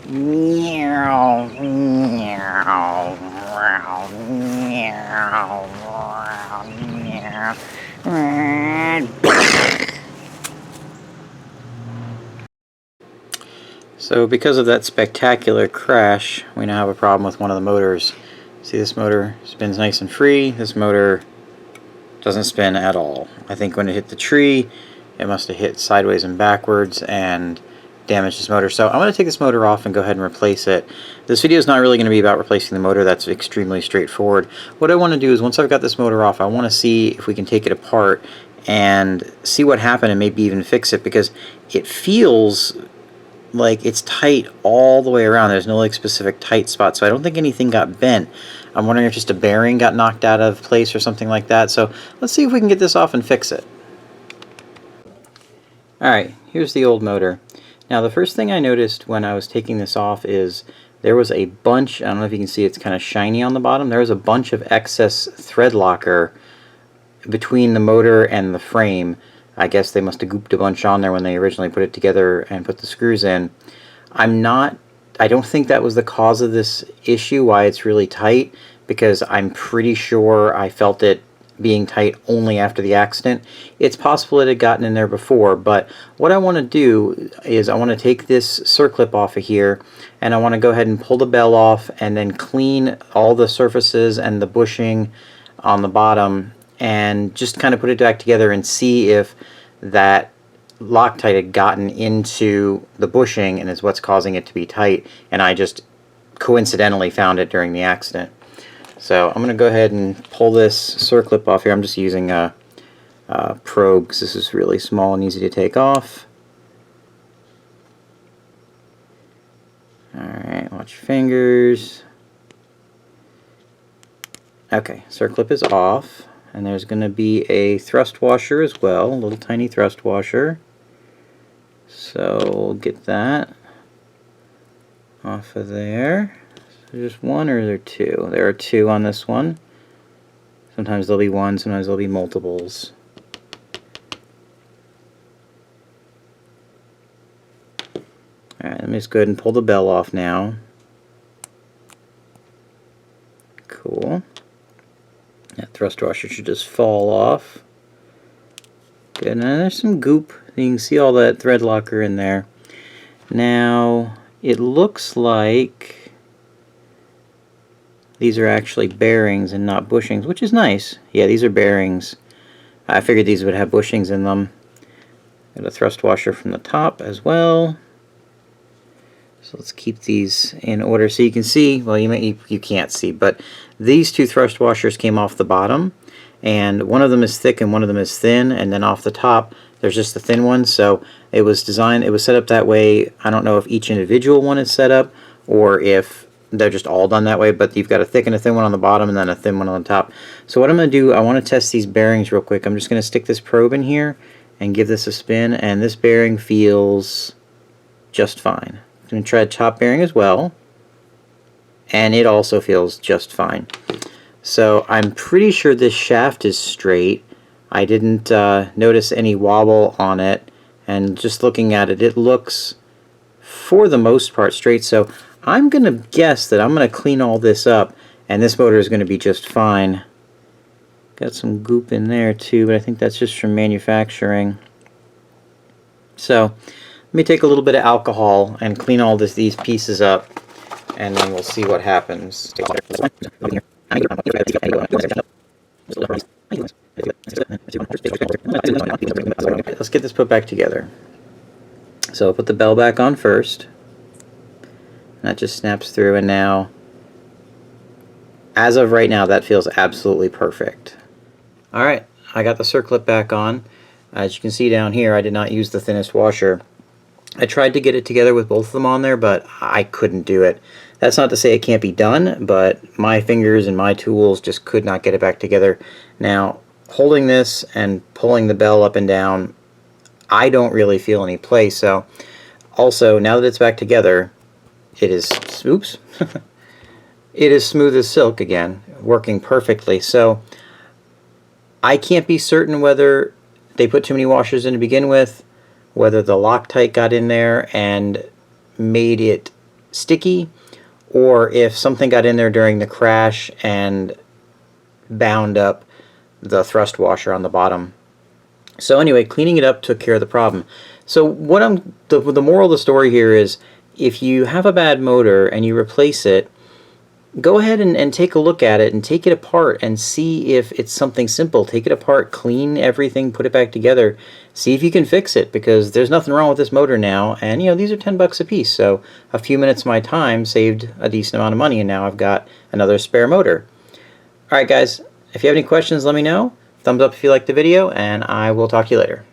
So because of that spectacular crash, we now have a problem with one of the motors. See, this motor spins nice and free. This motor doesn't spin at all. I think when it hit the tree, it must have hit sideways and backwards and damaged this motor. So I'm going to take this motor off and go ahead and replace it. This video is not really going to be about replacing the motor. That's extremely straightforward. What I want to do is, once I've got this motor off, I want to see if we can take it apart and see what happened and maybe even fix it, because it feels like it's tight all the way around. There's no like specific tight spot, so I don't think anything got bent. I'm wondering if just a bearing got knocked out of place or something like that. So let's see if we can get this off and fix it. Alright, here's the old motor. Now the first thing I noticed when I was taking this off is there was a bunch, I don't know if you can see, it's kind of shiny on the bottom. There was a bunch of excess thread locker between the motor and the frame. I guess they must have gooped a bunch on there when they originally put it together and put the screws in. I don't think that was the cause of this issue, why it's really tight, because I'm pretty sure I felt it being tight only after the accident. It's possible it had gotten in there before, but what I want to do is I want to take this circlip off of here, and I want to go ahead and pull the bell off and then clean all the surfaces and the bushing on the bottom, and just kind of put it back together and see if that Loctite had gotten into the bushing and is what's causing it to be tight, and I just coincidentally found it during the accident. So I'm going to go ahead and pull this circlip off here. I'm just using a probe because this is really small and easy to take off. Alright, watch your fingers. Okay, circlip is off. And there's going to be a thrust washer as well, a little tiny thrust washer. So we'll get that off of there. So just one, or are there two? There are two on this one. Sometimes there'll be one, sometimes there'll be multiples. Alright, let me just go ahead and pull the bell off now. Cool. That thrust washer should just fall off. Good. Now there's some goop. You can see all that thread locker in there. Now it looks like these are actually bearings and not bushings, which is nice. Yeah, these are bearings. I figured these would have bushings in them. Got a thrust washer from the top as well. So let's keep these in order so you can see. Well, you can't see, but these two thrust washers came off the bottom, and one of them is thick and one of them is thin, and then off the top there's just the thin one. So it was set up that way. I don't know if each individual one is set up or if they're just all done that way, but you've got a thick and a thin one on the bottom and then a thin one on the top. So what I'm going to do, I want to test these bearings real quick. I'm just going to stick this probe in here and give this a spin, and this bearing feels just fine. I'm going to try the top bearing as well, and it also feels just fine. So I'm pretty sure this shaft is straight. I didn't notice any wobble on it, and just looking at it, it looks for the most part straight. So I'm going to guess that I'm going to clean all this up, and this motor is going to be just fine. Got some goop in there too, but I think that's just from manufacturing. So let me take a little bit of alcohol and clean all these pieces up, and then we'll see what happens. Let's get this put back together. So I'll put the bell back on first. That just snaps through, and now, as of right now, that feels absolutely perfect. Alright, I got the circlip back on. As you can see down here, I did not use the thinnest washer. I tried to get it together with both of them on there, but I couldn't do it. That's not to say it can't be done, but my fingers and my tools just could not get it back together. Now, holding this and pulling the bell up and down, I don't really feel any play. So, also, now that it's back together, it is, oops, it is smooth as silk again, working perfectly. So, I can't be certain whether they put too many washers in to begin with, whether the Loctite got in there and made it sticky, or if something got in there during the crash and bound up the thrust washer on the bottom. So anyway, cleaning it up took care of the problem. So what the moral of the story here is, if you have a bad motor and you replace it, go ahead and take a look at it and take it apart and see if it's something simple. Take it apart, clean everything, put it back together, see if you can fix it, because there's nothing wrong with this motor now. And you know, these are 10 bucks a piece, so a few minutes of my time saved a decent amount of money, and now I've got another spare motor. Alright guys, if you have any questions, let me know. Thumbs up if you liked the video, and I will talk to you later.